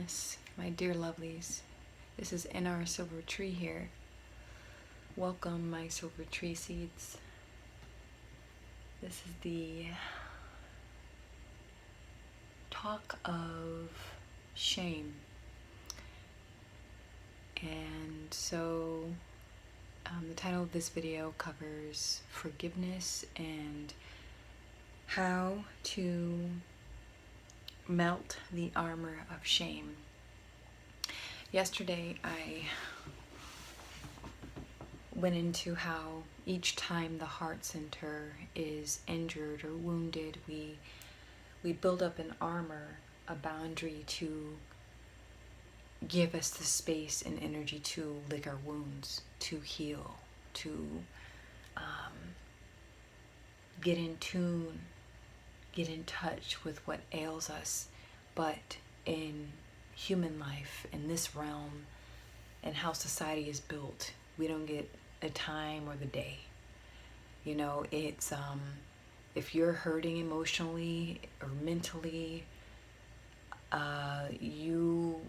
Yes, my dear lovelies, this is NR Silvertree here. Welcome, my Silvertree seeds. This is the talk of shame. And so the title of this video covers forgiveness and how to melt the armor of shame. Yesterday I went into how each time the heart center is injured or wounded, we build up an armor, a boundary to give us the space and energy to lick our wounds, to heal, to get in tune, get in touch with what ails us. But in human life, in this realm, and how society is built, we don't get a time or the day. You know, it's if you're hurting emotionally or mentally, you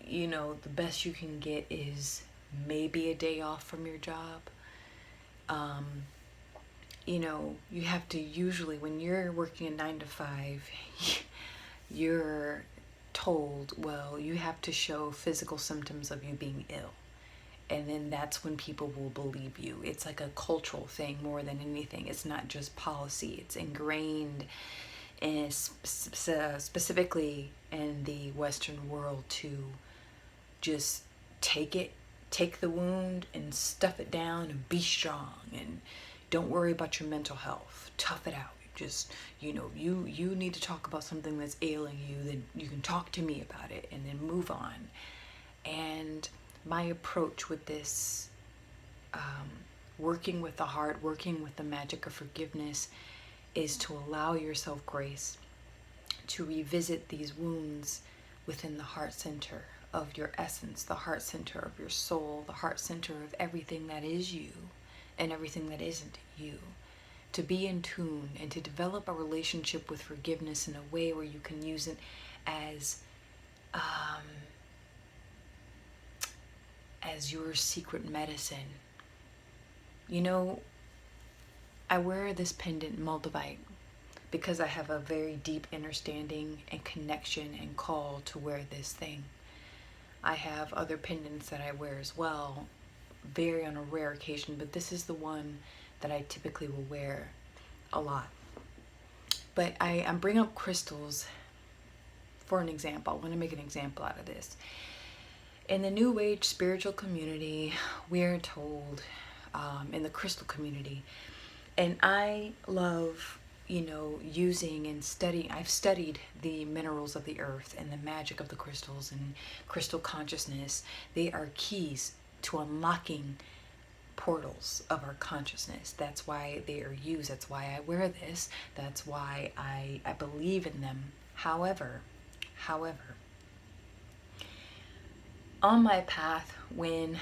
know, the best you can get is maybe a day off from your job. You know, you have to usually, when you're working a 9 to 5, you're told, well, you have to show physical symptoms of you being ill. And then that's when people will believe you. It's like a cultural thing more than anything. It's not just policy. It's ingrained in specifically in the Western world to just take the wound and stuff it down and be strong and don't worry about your mental health. Tough it out. Just, you know, you need to talk about something that's ailing you, then you can talk to me about it and then move on. And my approach with this, working with the heart, working with the magic of forgiveness, is to allow yourself grace to revisit these wounds within the heart center of your essence, the heart center of your soul, the heart center of everything that is you and everything that isn't you. To be in tune and to develop a relationship with forgiveness in a way where you can use it as your secret medicine. You know, I wear this pendant multivite because I have a very deep understanding and connection and call to wear this thing. I have other pendants that I wear as well, very on a rare occasion, but this is the one that I typically will wear a lot. But I'm bringing up crystals for an example. I want to make an example out of this. In the New Age spiritual community, we are told, in the crystal community, and I love, you know, using and studying. I've studied the minerals of the earth and the magic of the crystals and crystal consciousness. They are keys to unlocking portals of our consciousness. That's why they are used. That's why I wear this. That's why I believe in them. However, on my path, when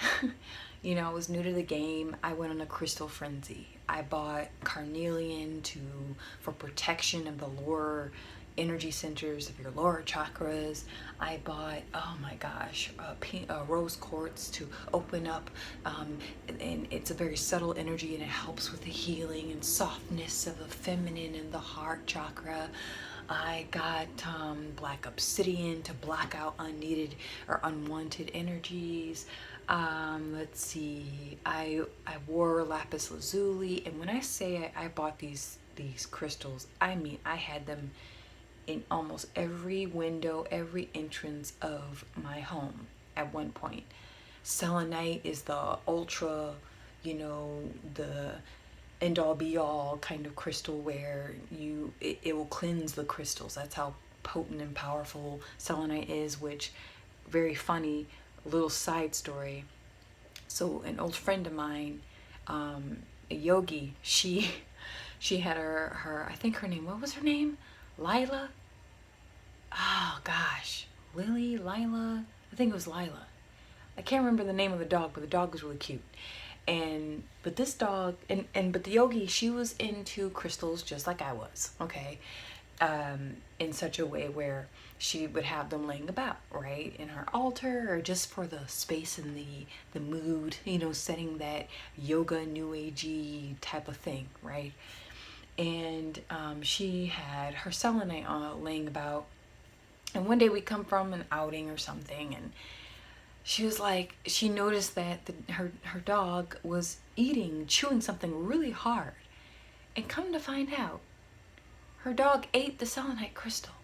you know, I was new to the game, I went on a crystal frenzy. I bought carnelian for protection of the lower energy centers of your lower chakras. I bought, oh my gosh, rose quartz to open up, and it's a very subtle energy and it helps with the healing and softness of the feminine and the heart chakra. I got black obsidian to block out unneeded or unwanted energies. Let's see, I wore lapis lazuli, and when I say I bought these crystals, I mean I had them in almost every window, every entrance of my home at one point. Selenite is the ultra, you know, the end all be all kind of crystal where it will cleanse the crystals. That's how potent and powerful selenite is, which, very funny little side story. So an old friend of mine, a yogi, she had her, I think her name, what was her name? Lila? Oh gosh, Lila? I think it was Lila. I can't remember the name of the dog, but the dog was really cute. But this dog, but the yogi, she was into crystals just like I was, okay? in such a way where she would have them laying about, right, in her altar, or just for the space and the mood, you know, setting that yoga, new agey type of thing, right? And she had her selenite laying about. And one day we come from an outing or something, and she was like, she noticed that her dog was chewing something really hard. And come to find out, her dog ate the selenite crystal.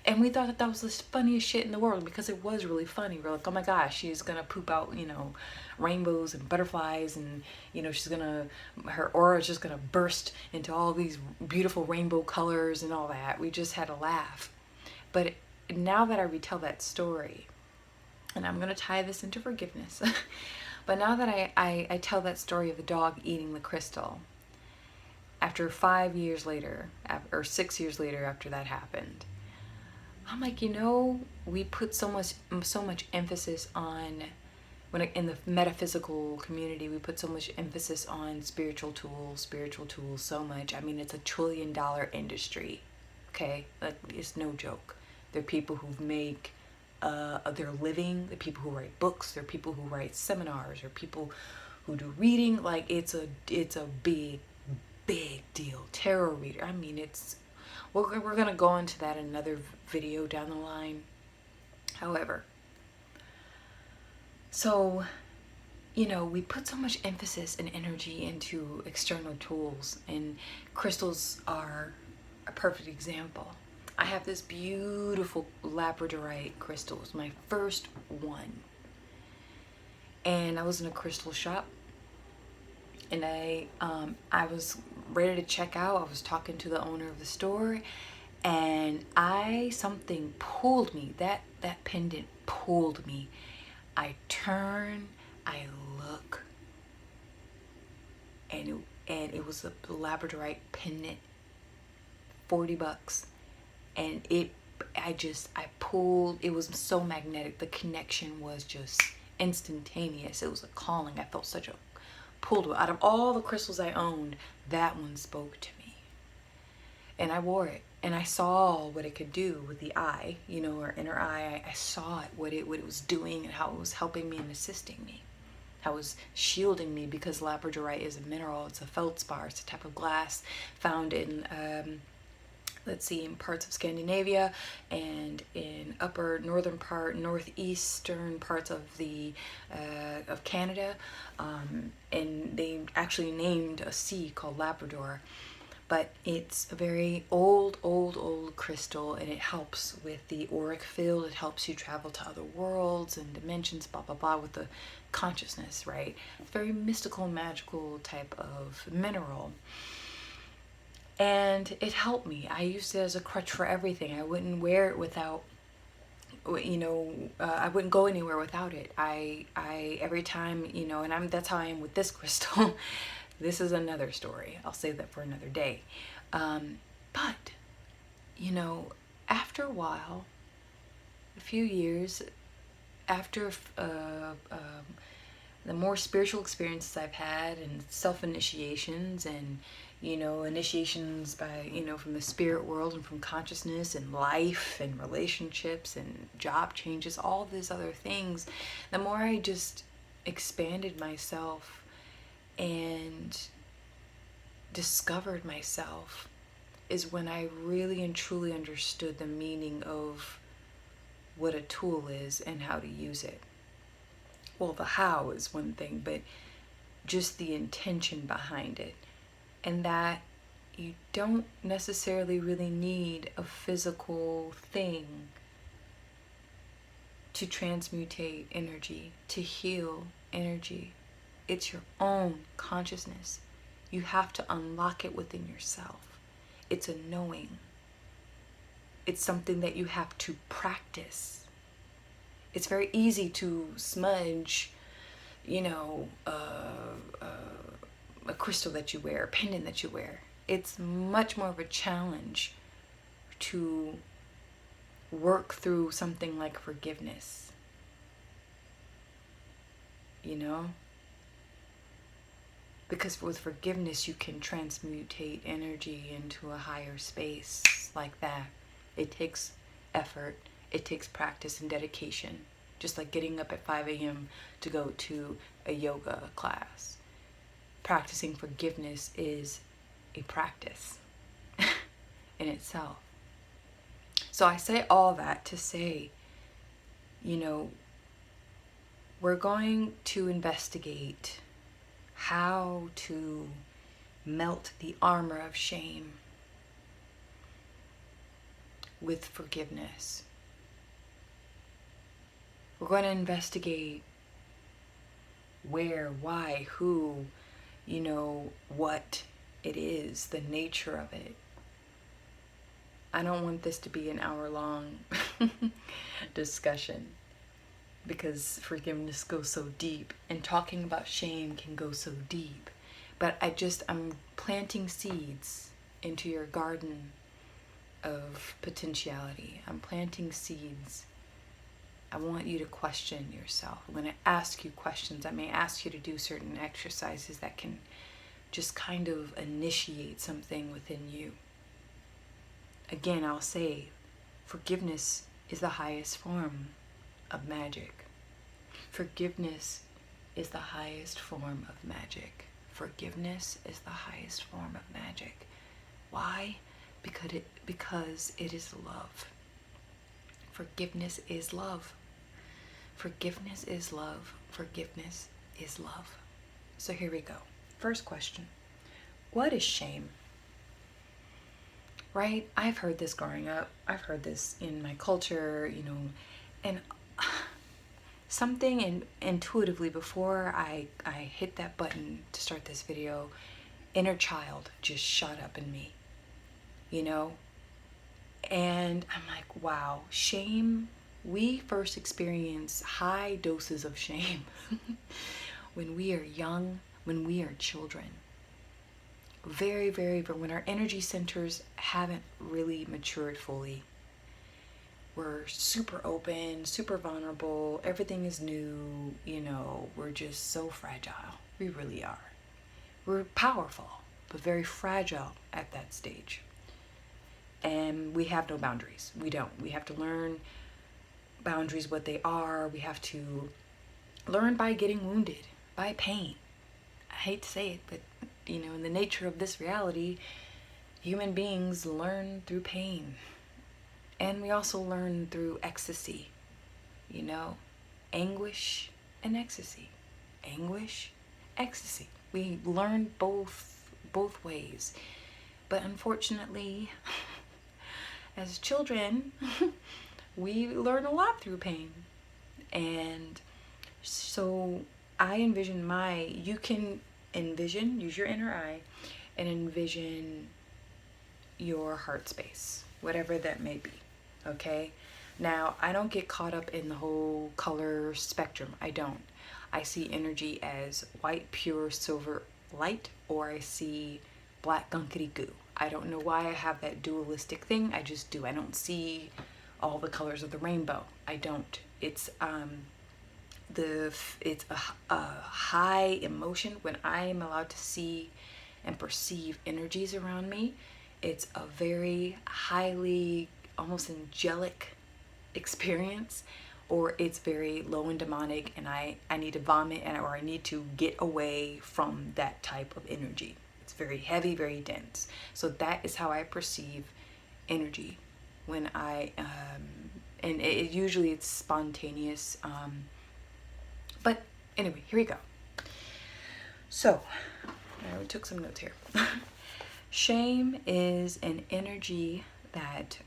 And we thought that that was the funniest shit in the world, because it was really funny. We're like, oh my gosh, she's gonna poop out, you know, rainbows and butterflies, and, you know, her aura is just gonna burst into all these beautiful rainbow colors and all that. We just had a laugh. But now that I retell that story, and I'm gonna tie this into forgiveness, but now that I tell that story of the dog eating the crystal, after 5 years later, or 6 years later after that happened, I'm like, you know, we put so much emphasis on, in the metaphysical community, we put so much emphasis on spiritual tools so much. I mean, it's $1 trillion industry, okay? Like, it's no joke. There are people who make their living, the people who write books, there are people who write seminars, there are people who do reading. Like, it's a big deal. Tarot reader. I mean, we're gonna go into that in another video down the line. However, so, you know, we put so much emphasis and energy into external tools, and crystals are a perfect example. I have this beautiful labradorite crystal. It was my first one. And I was in a crystal shop, and I was ready to check out. I was talking to the owner of the store, and something pulled me. That pendant pulled me. I turn, I look, and it was a labradorite pendant, $40, and I pulled. It was so magnetic. The connection was just instantaneous. It was a calling. I felt such a pull. Out of all the crystals I owned, that one spoke to me, and I wore it, and I saw what it could do with the eye, you know, our inner eye. I saw it, what it was doing, and how it was helping me and assisting me, how it was shielding me, because labradorite is a mineral. It's a feldspar. It's a type of glass found in in parts of Scandinavia, and in upper northeastern parts of of Canada, and they actually named a sea called Labrador. But it's a very old crystal, and it helps with the auric field. It helps you travel to other worlds and dimensions, blah blah blah, with the consciousness, right? It's a very mystical, magical type of mineral. And it helped me. I used it as a crutch for everything. I wouldn't wear it without, you know, I wouldn't go anywhere without it. I every time, you know, and that's how I am with this crystal. This is another story. I'll save that for another day. But, you know, after a while, a few years, after the more spiritual experiences I've had, and self-initiations, and, you know, initiations by, you know, from the spirit world and from consciousness and life and relationships and job changes, all these other things, the more I just expanded myself and discovered myself, is when I really and truly understood the meaning of what a tool is and how to use it. Well, the how is one thing, but just the intention behind it. And that you don't necessarily really need a physical thing to transmutate energy, to heal energy. It's your own consciousness. You have to unlock it within yourself. It's a knowing. It's something that you have to practice. It's very easy to smudge, you know, a crystal that you wear, a pendant that you wear. It's much more of a challenge to work through something like forgiveness, you know? Because with forgiveness, you can transmutate energy into a higher space like that. It takes effort, it takes practice and dedication. Just like getting up at 5 a.m. to go to a yoga class. Practicing forgiveness is a practice in itself. So I say all that to say, you know, we're going to investigate how to melt the armor of shame with forgiveness. We're going to investigate where, why, who, you know, what it is, the nature of it. I don't want this to be an hour-long discussion, because forgiveness goes so deep, and talking about shame can go so deep. But I'm planting seeds into your garden of potentiality. I'm planting seeds. I want you to question yourself. I'm going to ask you questions. I may ask you to do certain exercises that can just kind of initiate something within you. Again, I'll say, forgiveness is the highest form of magic. Forgiveness is the highest form of magic. Forgiveness is the highest form of magic. Why? Because it is love. Forgiveness is love. Forgiveness is love. Forgiveness is love. So here we go. First question. What is shame? Right? I've heard this growing up. I've heard this in my culture, you know, and something intuitively before I hit that button to start this video, inner child just shot up in me, you know? And I'm like, wow, shame. We first experience high doses of shame when we are young, when we are children. But when our energy centers haven't really matured fully. We're super open, super vulnerable, everything is new, you know, we're just so fragile. We really are. We're powerful, but very fragile at that stage. And we have no boundaries. We don't. We have to learn boundaries, what they are. We have to learn by getting wounded, by pain. I hate to say it, but you know, in the nature of this reality, human beings learn through pain. And we also learn through ecstasy, you know, anguish and ecstasy. Anguish, ecstasy. We learn both ways. But unfortunately, as children, we learn a lot through pain. And so I envision you can envision, use your inner eye, and envision your heart space, whatever that may be, okay? Now, I don't get caught up in the whole color spectrum. I don't. I see energy as white, pure, silver light, or I see black gunkety goo. I don't know why I have that dualistic thing. I just do. I don't see all the colors of the rainbow. I don't. It's a high emotion when I am allowed to see and perceive energies around me. It's a very highly, almost angelic experience, or it's very low and demonic, and I need to vomit, or I need to get away from that type of energy. It's very heavy, very dense. So that is how I perceive energy when and usually it's spontaneous. But anyway, here we go. So, I took some notes here. Shame is an energy that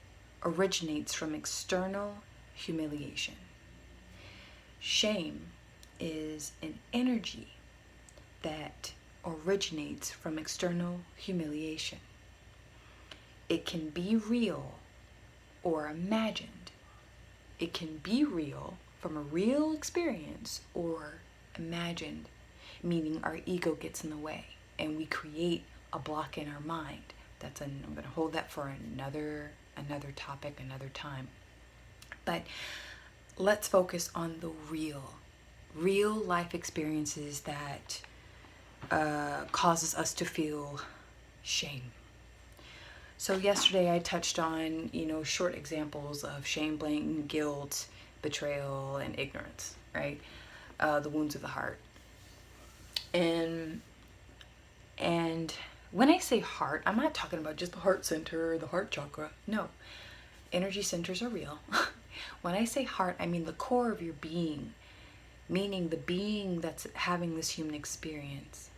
originates from external humiliation. Shame is an energy that originates from external humiliation. It can be real or imagined. It can be real from a real experience or imagined, meaning our ego gets in the way and we create a block in our mind. I'm going to hold that for another topic, another time. But let's focus on the real life experiences that causes us to feel shame. So yesterday I touched on, short examples of shame, blame, guilt, betrayal, and ignorance, right? The wounds of the heart. And when I say heart, I'm not talking about just the heart center or the heart chakra. No, energy centers are real. When I say heart, I mean the core of your being, meaning the being that's having this human experience.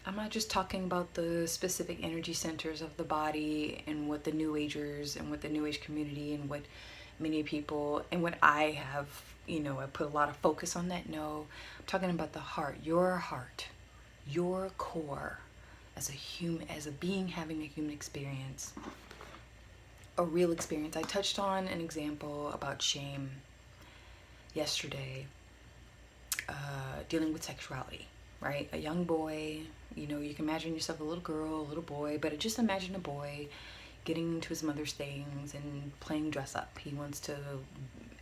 I'm not just talking about the specific energy centers of the body and what the New Agers and what the New Age community and what many people and what I have, I put a lot of focus on that. No, I'm talking about the heart, your core as a human, as a being having a human experience, a real experience. I touched on an example about shame yesterday, dealing with sexuality, right? A young boy, you can imagine yourself a little girl, a little boy, but just imagine a boy getting into his mother's things and playing dress up. He wants to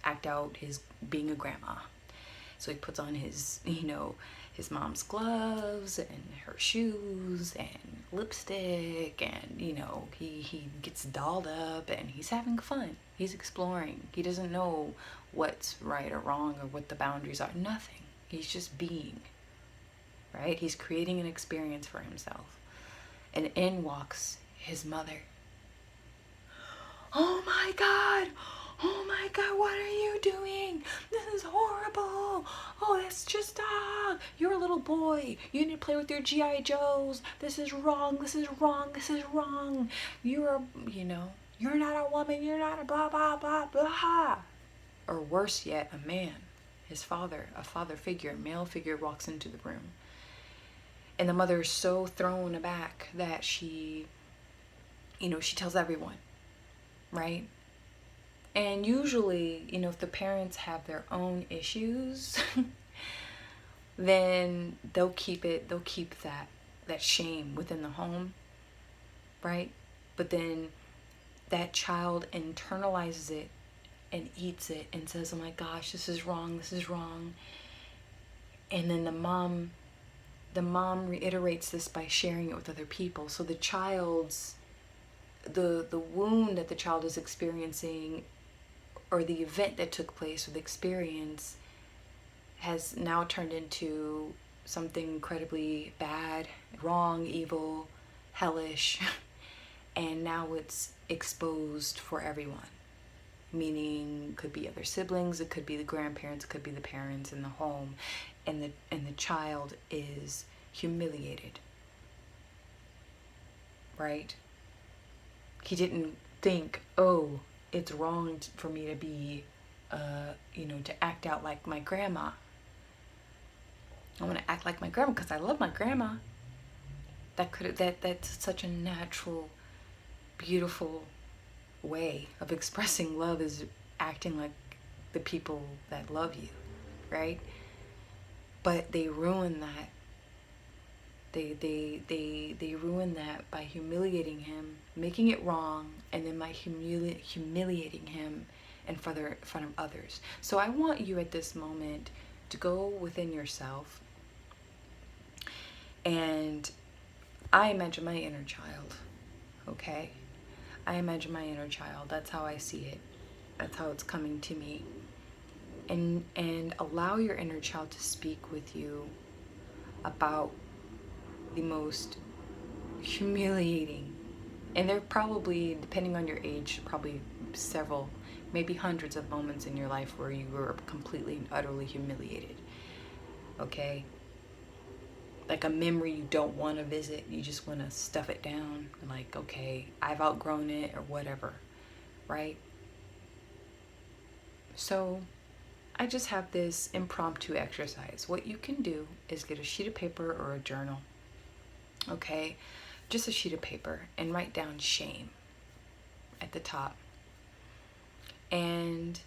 act out his being a grandma. So he puts on his, his mom's gloves and her shoes and lipstick, and, he gets dolled up and he's having fun. He's exploring. He doesn't know what's right or wrong or what the boundaries are. Nothing. He's just being, right? He's creating an experience for himself. And in walks his mother. Oh my God! Oh my God, what are you doing? This is horrible. Oh, that's just, you're a little boy. You need to play with your G.I. Joes. This is wrong, this is wrong, this is wrong. You're not a woman, you're not a blah, blah, blah, blah. Or worse yet, a man, his father, a father figure, a male figure walks into the room. And the mother is so thrown aback that she tells everyone, right? And usually, if the parents have their own issues, then they'll keep that shame within the home, right? But then that child internalizes it and eats it and says, oh my gosh, this is wrong, this is wrong. And then the mom reiterates this by sharing it with other people. So the child's, the wound that the child is experiencing, or the event that took place, or the experience, has now turned into something incredibly bad, wrong, evil, hellish, and now it's exposed for everyone. Meaning, could be other siblings, it could be the grandparents, it could be the parents in the home, and the child is humiliated, right? He didn't think, oh, it's wrong for me to be, to act out like my grandma. I want to act like my grandma because I love my grandma. That's such a natural, beautiful way of expressing love, is acting like the people that love you, right? But they ruin that. They ruin that by humiliating him, making it wrong, and then by humiliating him in front of others. So I want you at this moment to go within yourself, and I imagine my inner child, okay? I imagine my inner child. That's how I see it. That's how it's coming to me. And allow your inner child to speak with you about the most humiliating, and there probably, depending on your age, probably several, maybe hundreds of moments in your life where you were completely and utterly humiliated, okay? Like a memory you don't want to visit, you just want to stuff it down, like, okay, I've outgrown it or whatever, right? So I just have this impromptu exercise. What you can do is get a sheet of paper or a journal, okay, just a sheet of paper, and write down shame at the top. And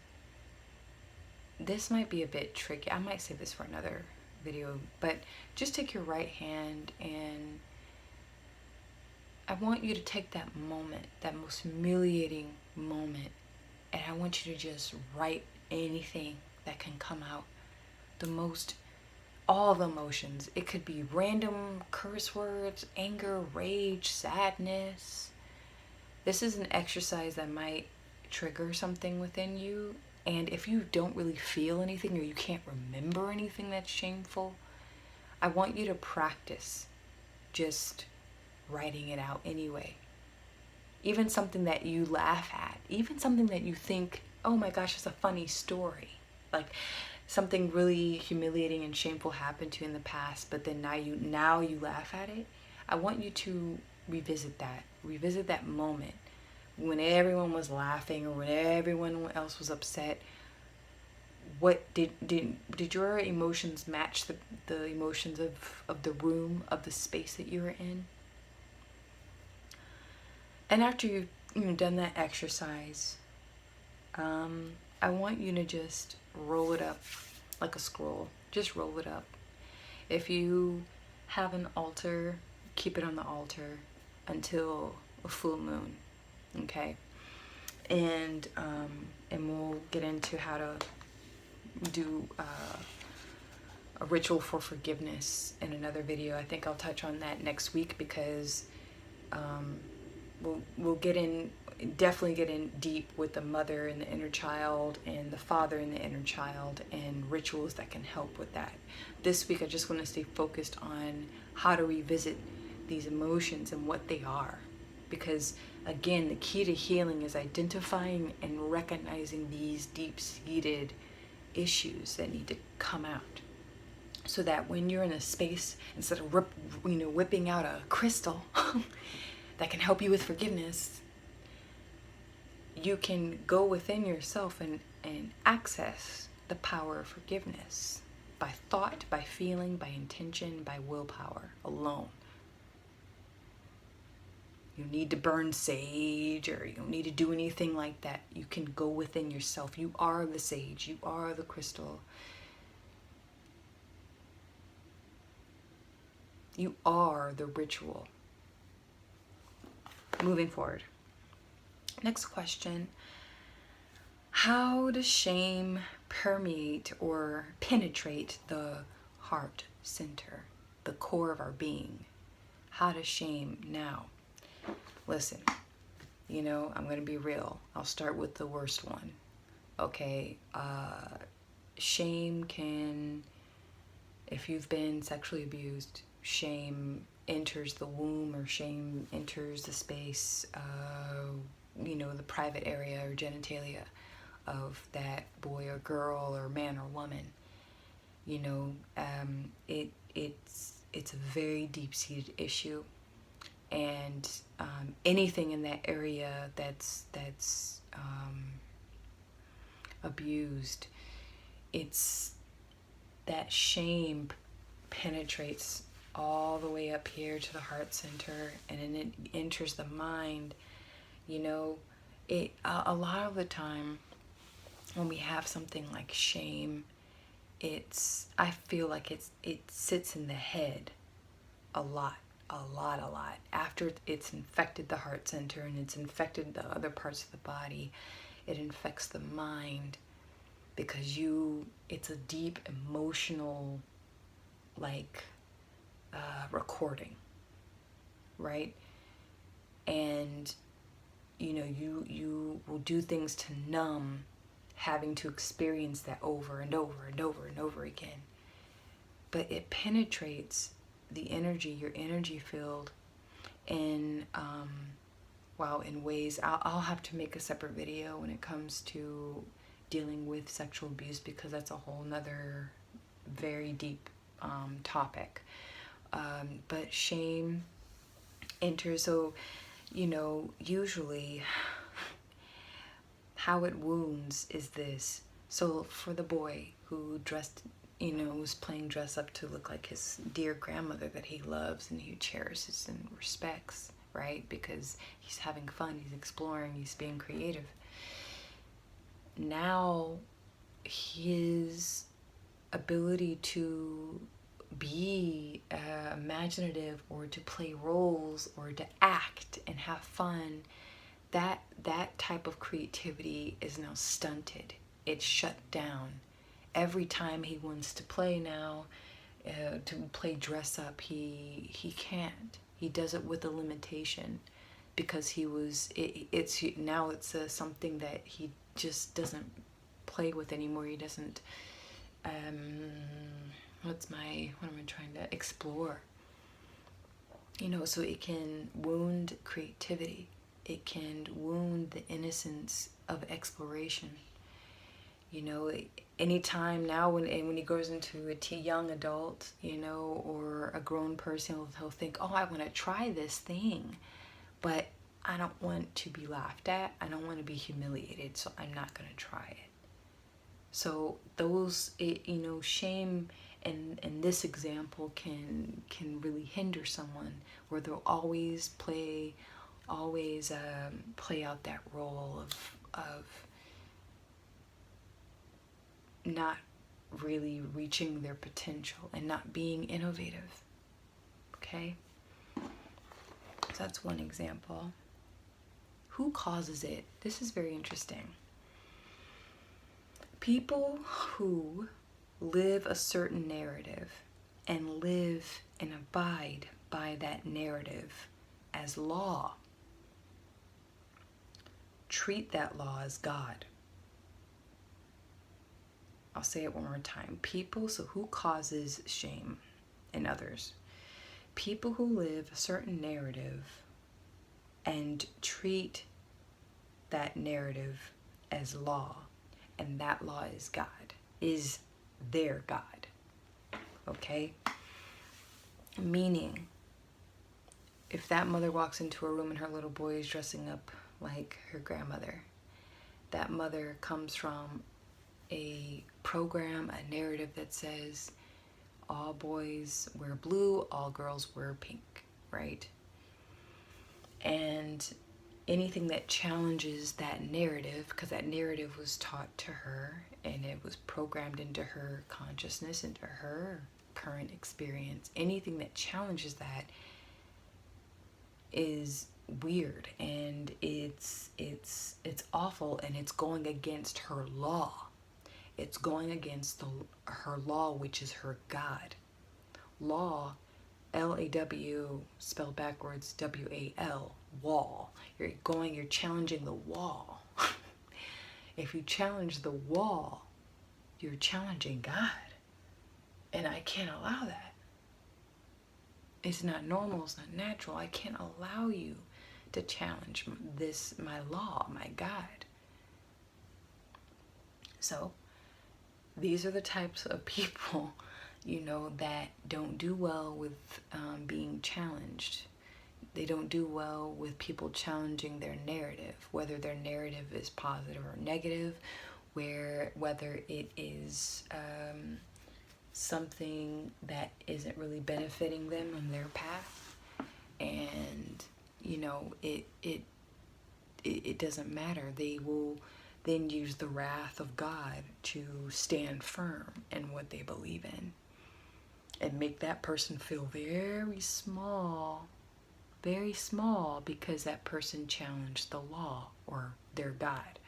this might be a bit tricky. I might save this for another video, but just take your right hand, and I want you to take that moment, that most humiliating moment, and I want you to just write anything that can come out, the most all the emotions. It could be random curse words, anger, rage, sadness. This is an exercise that might trigger something within you. And if you don't really feel anything or you can't remember anything that's shameful, I want you to practice just writing it out anyway. Even something that you laugh at, even something that you think, oh my gosh, it's a funny story. Like something really humiliating and shameful happened to you in the past, but then now you laugh at it. I want you to revisit that moment when everyone was laughing or when everyone else was upset. What did your emotions match the emotions of the room, of the space that you were in? And after you've done that exercise, I want you to just roll it up like a scroll. Just roll it up. If you have an altar, keep it on the altar until a full moon, okay? And we'll get into how to do a ritual for forgiveness in another video. I think I'll touch on that next week because we'll definitely get in deep with the mother and the inner child and the father and the inner child and rituals that can help with that. This week I just want to stay focused on how to revisit these emotions and what they are, because again, the key to healing is identifying and recognizing these deep-seated issues that need to come out, so that when you're in a space, instead of whipping out a crystal that can help you with forgiveness, you can go within yourself and access the power of forgiveness by thought, by feeling, by intention, by willpower alone. You don't need to burn sage, or you don't need to do anything like that. You can go within yourself. You are the sage. You are the crystal. You are the ritual. Moving forward. Next question. How does shame permeate or penetrate the heart center, the core of our being? How does shame now? Listen, I'm going to be real. I'll start with the worst one. Okay, shame can, if you've been sexually abused, shame enters the womb, or shame enters the space, the private area or genitalia of that boy or girl or man or woman. It's a very deep-seated issue, and anything in that area that's abused, it's that shame penetrates all the way up here to the heart center, and then it enters the mind. A lot of the time when we have something like shame, I feel like it sits in the head a lot. After it's infected the heart center and it's infected the other parts of the body, it infects the mind, because it's a deep emotional recording, right? And you will do things to numb having to experience that over and over and over and over again. But it penetrates the energy, your energy field, in ways. I'll have to make a separate video when it comes to dealing with sexual abuse, because that's a whole nother very deep topic. But shame enters. So usually how it wounds is this. So for the boy who was playing dress up to look like his dear grandmother that he loves and he cherishes and respects, right? Because he's having fun, he's exploring, he's being creative. Now his ability to be imaginative, or to play roles, or to act and have fun, that type of creativity is now stunted. It's shut down. Every time he wants to play now, to play dress up. He can't. He does it with a limitation, because it's now it's something that he just doesn't play with anymore. He doesn't what am I trying to explore? So it can wound creativity. It can wound the innocence of exploration. Anytime now when he goes into a young adult, or a grown person, he'll think, oh, I want to try this thing, but I don't want to be laughed at. I don't want to be humiliated, so I'm not going to try it. So shame in this example can really hinder someone, where they'll always play out that role of not really reaching their potential and not being innovative. Okay? So that's one example. Who causes it? This is very interesting. People who live a certain narrative and live and abide by that narrative as law treat that law as God. I'll say it one more time. So who causes shame in others? People who live a certain narrative and treat that narrative as law, and that law is God, is their God. Okay? Meaning, if that mother walks into a room and her little boy is dressing up like her grandmother, that mother comes from a program, a narrative that says all boys wear blue, all girls wear pink, right? And anything that challenges that narrative, because that narrative was taught to her and it was programmed into her consciousness, into her current experience, anything that challenges that is weird, and it's awful, and it's going against her law. It's going against her law, which is her God. Law, L-A-W, spelled backwards, W-A-L, wall. You're challenging the wall. If you challenge the wall, you're challenging God. And I can't allow that. It's not normal, it's not natural. I can't allow you to challenge my law, my God. So, these are the types of people, that don't do well with being challenged. They don't do well with people challenging their narrative, whether their narrative is positive or negative, whether it is something that isn't really benefiting them on their path, and it doesn't matter. They will then use the wrath of God to stand firm in what they believe in and make that person feel very small, because that person challenged the law or their God.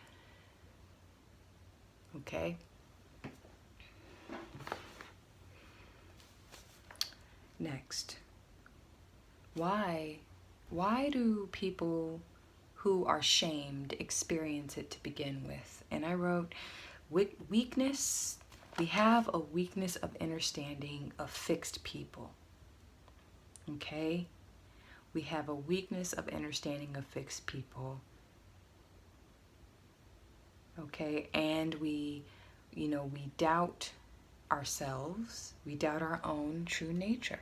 Okay? Next. Why do people who are shamed experience it to begin with? And I wrote, weakness. We have a weakness of understanding of fixed people. Okay? We have a weakness of understanding of fixed people. Okay? And we doubt ourselves. We doubt our own true nature.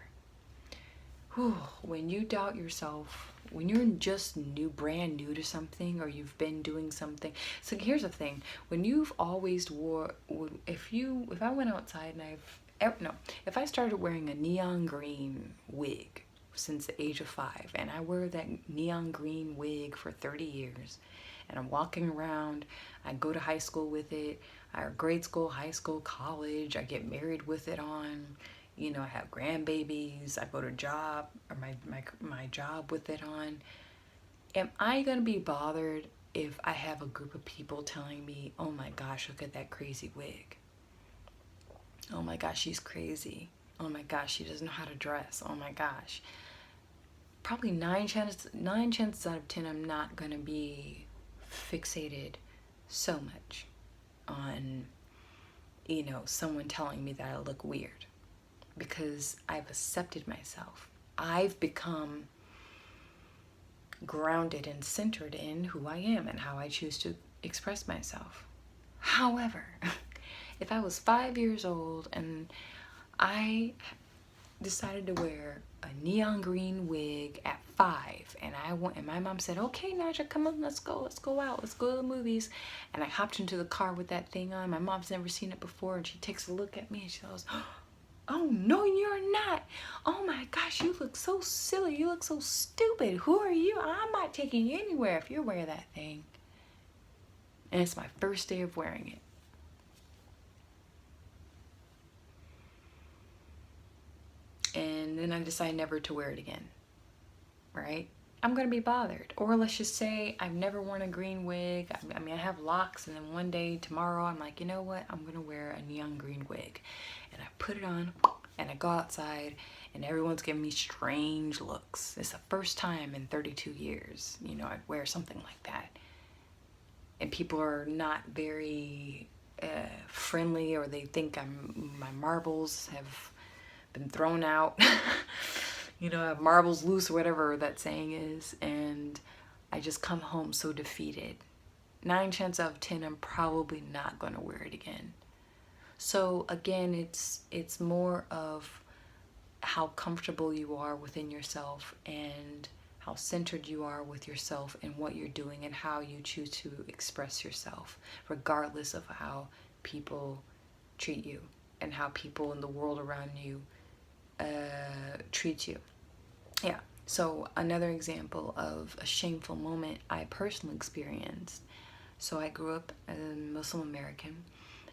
When you doubt yourself, when you're just brand new to something, or you've been doing something. So here's the thing: when you've always if I went outside and if I started wearing a neon green wig since the age of 5, and I wear that neon green wig for 30 years, and I'm walking around, I go to high school with it, or grade school, high school, college, I get married with it on. I have grandbabies, I go to job, or my job with it on. Am I going to be bothered if I have a group of people telling me, oh my gosh, look at that crazy wig. Oh my gosh, she's crazy. Oh my gosh, she doesn't know how to dress. Oh my gosh. Probably nine chances out of 10, I'm not gonna be fixated so much on, you know, someone telling me that I look weird, because I've accepted myself. I've become grounded and centered in who I am and how I choose to express myself. However, if I was 5 years old and I decided to wear a neon green wig at 5, and my mom said, okay, Naja, come on, let's go out, let's go to the movies, and I hopped into the car with that thing on. My mom's never seen it before, and she takes a look at me and she goes, oh no, you're not. Oh my gosh, you look so silly, you look so stupid. Who are you? I'm not taking you anywhere if you wear that thing. And it's my first day of wearing it. And then I decide never to wear it again, right? I'm gonna be bothered. Or let's just say I've never worn a green wig. I mean, I have locks, and then one day, tomorrow, I'm like, you know what? I'm gonna wear a neon green wig. And I put it on, and I go outside, and everyone's giving me strange looks. It's the first time in 32 years, you know, I'd wear something like that. And people are not very friendly, or they think my marbles have been thrown out. You know, I have marbles loose, or whatever that saying is, and I just come home so defeated. 9 chances out of 10, I'm probably not going to wear it again. So again, it's more of how comfortable you are within yourself, and how centered you are with yourself and what you're doing, and how you choose to express yourself, regardless of how people treat you and how people in the world around you treat you. Yeah. So another example of a shameful moment I personally experienced. So I grew up Muslim American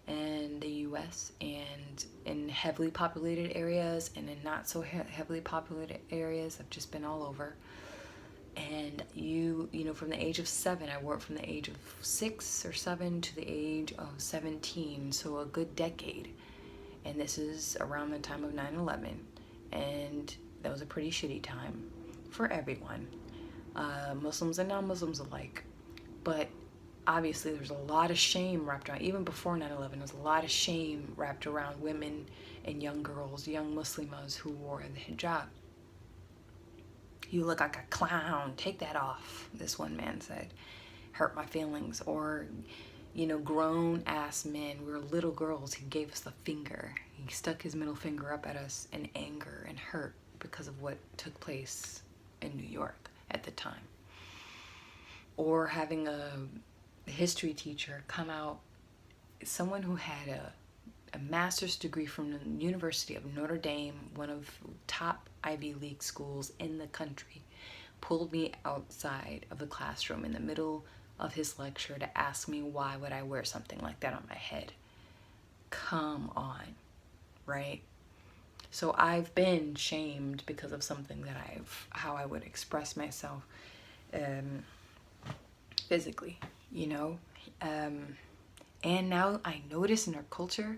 in the US, and in heavily populated areas and in not so heavily populated areas. I've just been all over. And you know, from the age of 7, I worked from the age of 6 or 7 to the age of 17, so a good decade. And this is around the time of 9/11, and that was a pretty shitty time for everyone, Muslims and non-Muslims alike. But obviously there's a lot of shame wrapped around, even before 9/11, there's a lot of shame wrapped around women and young girls, young Muslimas who wore the hijab. You look like a clown, take that off, this one man said. Hurt my feelings. Or, you know, grown ass men, we were little girls, he gave us the finger. He stuck his middle finger up at us in anger and hurt because of what took place in New York at the time. Or having a history teacher come out, someone who had a master's degree from the University of Notre Dame, one of top Ivy League schools in the country, pulled me outside of the classroom in the middle of his lecture to ask me why would I wear something like that on my head. Come on, right? So I've been shamed because of something that how I would express myself physically, you know. And now I notice in our culture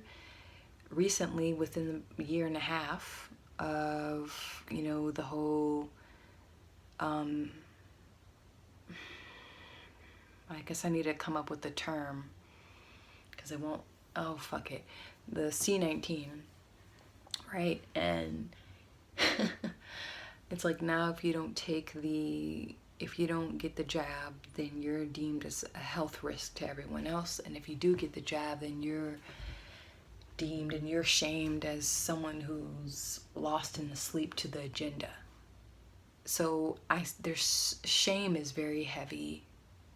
recently, within the year and a half of, you know, the whole I guess I need to come up with the term, because I won't, oh fuck it, the C-19, right? And it's like, now if you don't get the jab, then you're deemed as a health risk to everyone else. And if you do get the jab, then you're deemed and you're shamed as someone who's lost in the sleep to the agenda. So there's shame is very heavy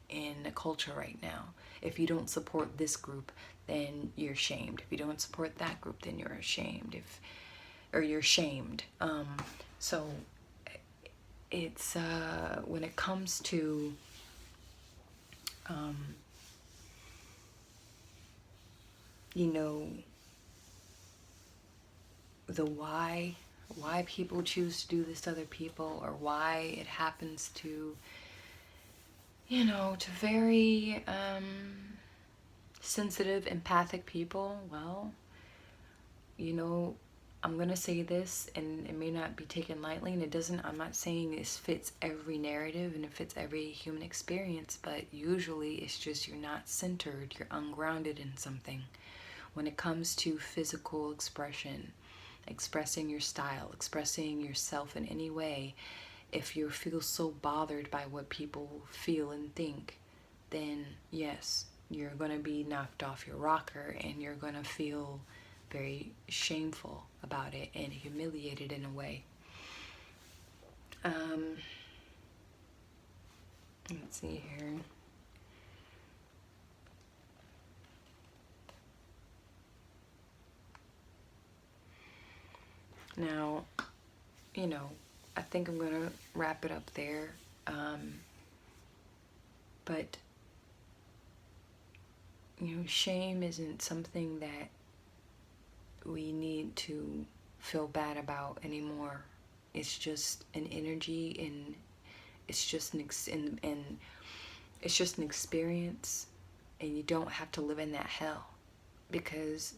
in the culture right now. If you don't support this group, then you're shamed. If you don't support that group, then you're ashamed. You're shamed. So it's when it comes to you know, the why people choose to do this to other people, or why it happens to, you know, to very sensitive, empathic people. Well, you know, I'm gonna say this, and it may not be taken lightly, and I'm not saying this fits every narrative and it fits every human experience, but usually it's just you're not centered, you're ungrounded in something. When it comes to physical expression, expressing your style, expressing yourself in any way, if you feel so bothered by what people feel and think, then yes, you're gonna be knocked off your rocker and you're gonna feel very shameful about it and humiliated in a way. Let's see here. Now, you know, I think I'm gonna wrap it up there. But you know, shame isn't something that we need to feel bad about anymore. It's just an energy, and it's just it's just an experience, and you don't have to live in that hell. Because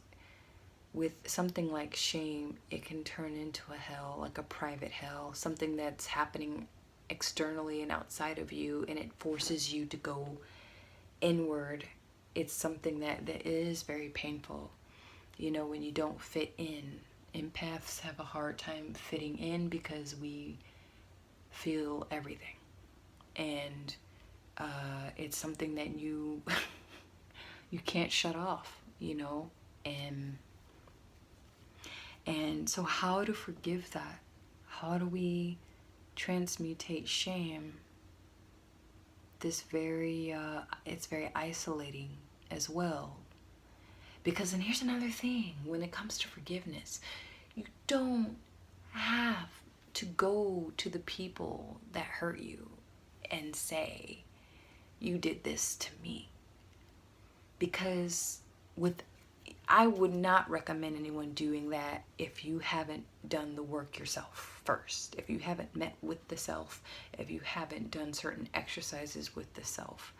with something like shame, it can turn into a hell, like a private hell, something that's happening externally and outside of you, and it forces you to go inward. It's something that is very painful. You know, when you don't fit in, empaths have a hard time fitting in because we feel everything. And it's something that you you can't shut off, you know. And so how to forgive that? How do we transmutate shame? It's very isolating as well. Because, and here's another thing, when it comes to forgiveness, you don't have to go to the people that hurt you and say, you did this to me. Because I would not recommend anyone doing that if you haven't done the work yourself first. If you haven't met with the self, if you haven't done certain exercises with the self.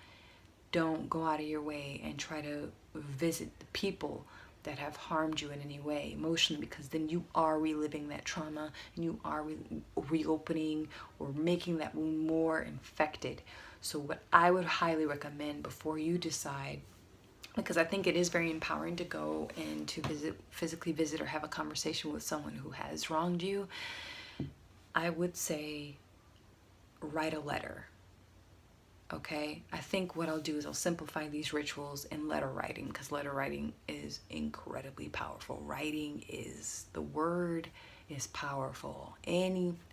Don't go out of your way and try to visit the people that have harmed you in any way emotionally, because then you are reliving that trauma and you are reopening or making that wound more infected. So what I would highly recommend before you decide, because I think it is very empowering to go and to physically visit or have a conversation with someone who has wronged you, I would say write a letter. Okay, I think what I'll do is I'll simplify these rituals in letter writing, because letter writing is incredibly powerful. Writing is, the word is powerful.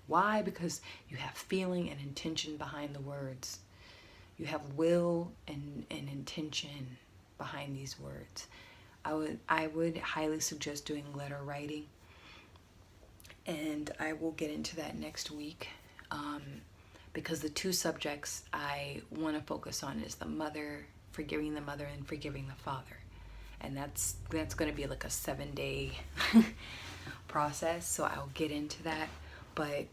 Why? Because you have feeling and intention behind the words. You have will and intention behind these words. I would highly suggest doing letter writing, and I will get into that next week. Because the two subjects I want to focus on is the mother, forgiving the mother, and forgiving the father. And that's going to be like a 7-day process, so I'll get into that. But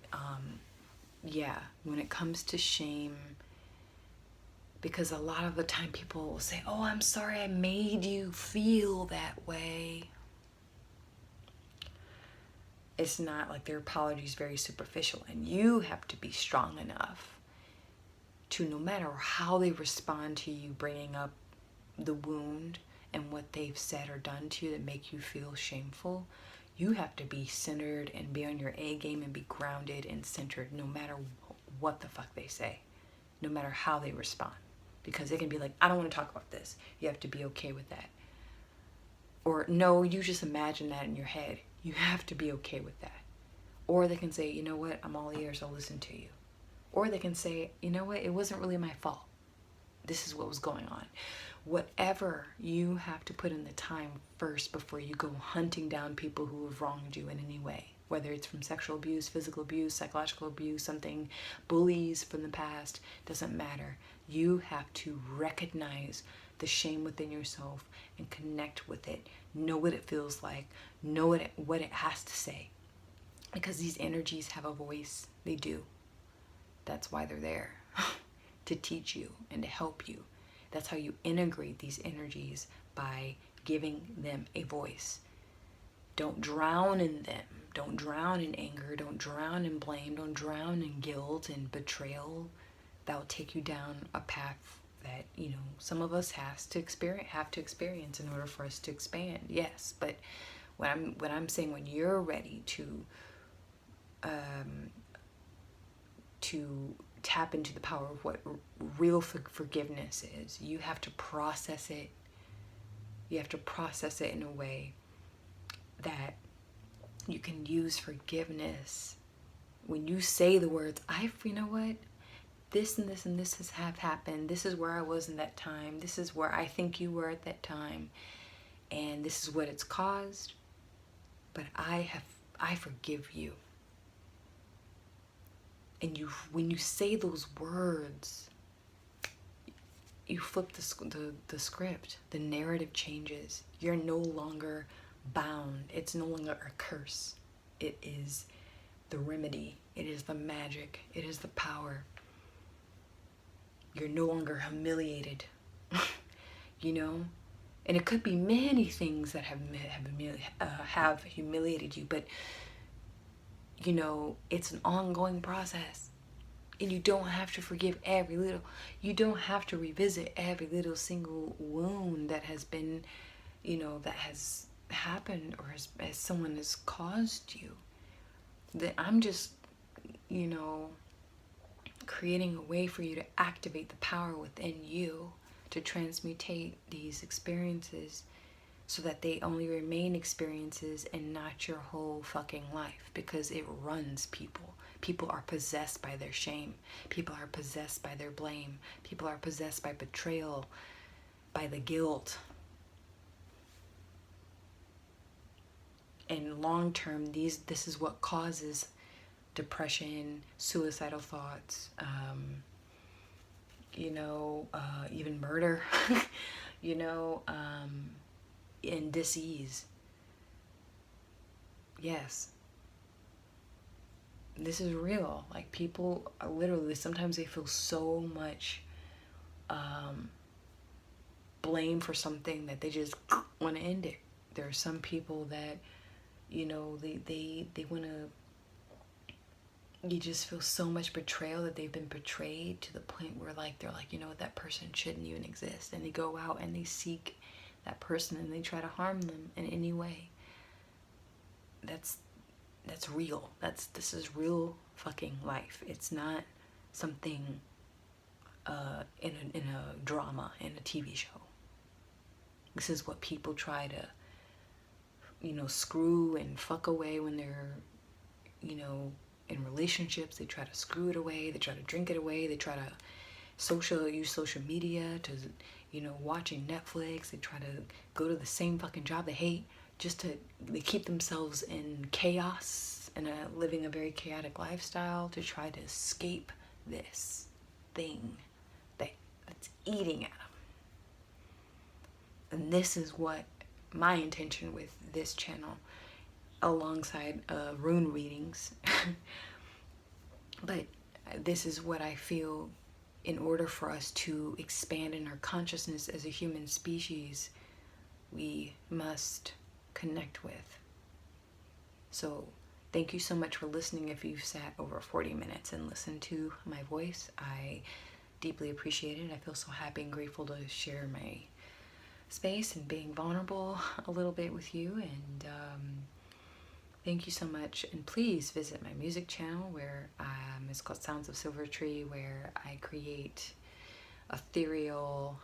yeah, when it comes to shame, because a lot of the time people will say, oh, I'm sorry I made you feel that way. It's not like their apology is very superficial, and you have to be strong enough to, no matter how they respond to you bringing up the wound and what they've said or done to you that make you feel shameful, you have to be centered and be on your A game and be grounded and centered no matter what the fuck they say, no matter how they respond. Because they can be like, I don't want to talk about this. You have to be okay with that. Or no, you just imagine that in your head. You have to be okay with that. Or they can say, you know what, I'm all ears, I'll listen to you. Or they can say, you know what, it wasn't really my fault. This is what was going on. Whatever, you have to put in the time first before you go hunting down people who have wronged you in any way. Whether it's from sexual abuse, physical abuse, psychological abuse, something, bullies from the past, doesn't matter. You have to recognize the shame within yourself and connect with it. Know what it feels like. Know what it has to say. Because these energies have a voice. They do. That's why they're there. To teach you and to help you. That's how you integrate these energies, by giving them a voice. Don't drown in them. Don't drown in anger. Don't drown in blame. Don't drown in guilt and betrayal. That will take you down a path that, you know, some of us have to experience in order for us to expand. Yes, but what I'm saying, when you're ready to tap into the power of what real forgiveness is, you have to process it. You have to process it in a way that you can use forgiveness. When you say the words, you know what, this and this and this has happened. This is where I was in that time. This is where I think you were at that time. And this is what it's caused. But I forgive you. And when you say those words, you flip the script. The narrative changes. You're no longer bound. It's no longer a curse. It is the remedy. It is the magic. It is the power. You're no longer humiliated. You know? And it could be many things that have humiliated you, but you know, it's an ongoing process. And you don't have to forgive every little. You don't have to revisit every little single wound that has been, you know, that has happened, or as someone has caused you. That I'm just, you know, creating a way for you to activate the power within you to transmutate these experiences so that they only remain experiences and not your whole fucking life, because it runs people. People are possessed by their shame. People are possessed by their blame. People are possessed by betrayal, by the guilt. And long term, this is what causes depression, suicidal thoughts, you know, even murder, you know, and disease. Yes. This is real. Like, people are literally, sometimes they feel so much blame for something that they just want to end it. There are some people that, you know, they want to, you just feel so much betrayal, that they've been betrayed to the point where, like, they're like, you know what, that person shouldn't even exist. And they go out and they seek that person and they try to harm them in any way. That's real. This is real fucking life. It's not something in a drama, in a TV show. This is what people try to, you know, screw and fuck away when they're, you know, in relationships. They try to screw it away. They try to drink it away. They try to use social media to, you know, watching Netflix. They try to go to the same fucking job they hate, they keep themselves in chaos and living a very chaotic lifestyle to try to escape this thing that's eating at them. And this is what my intention with this channel, alongside rune readings. But this is what I feel, in order for us to expand in our consciousness as a human species, we must connect with. So thank you so much for listening. If you've sat over 40 minutes and listened to my voice, I deeply appreciate it. I feel so happy and grateful to share my space and being vulnerable a little bit with you. And thank you so much. And please visit my music channel, where it's called Sounds of Silvertree, where I create ethereal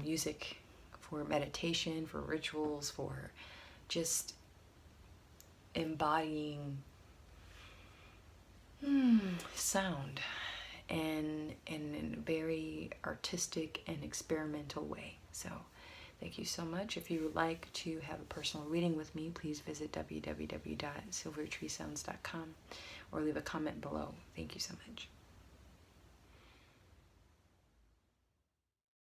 music for meditation, for rituals, for just embodying sound and in a very artistic and experimental way. So thank you so much. If you would like to have a personal reading with me, please visit www.silvertreesounds.com or leave a comment below. Thank you so much.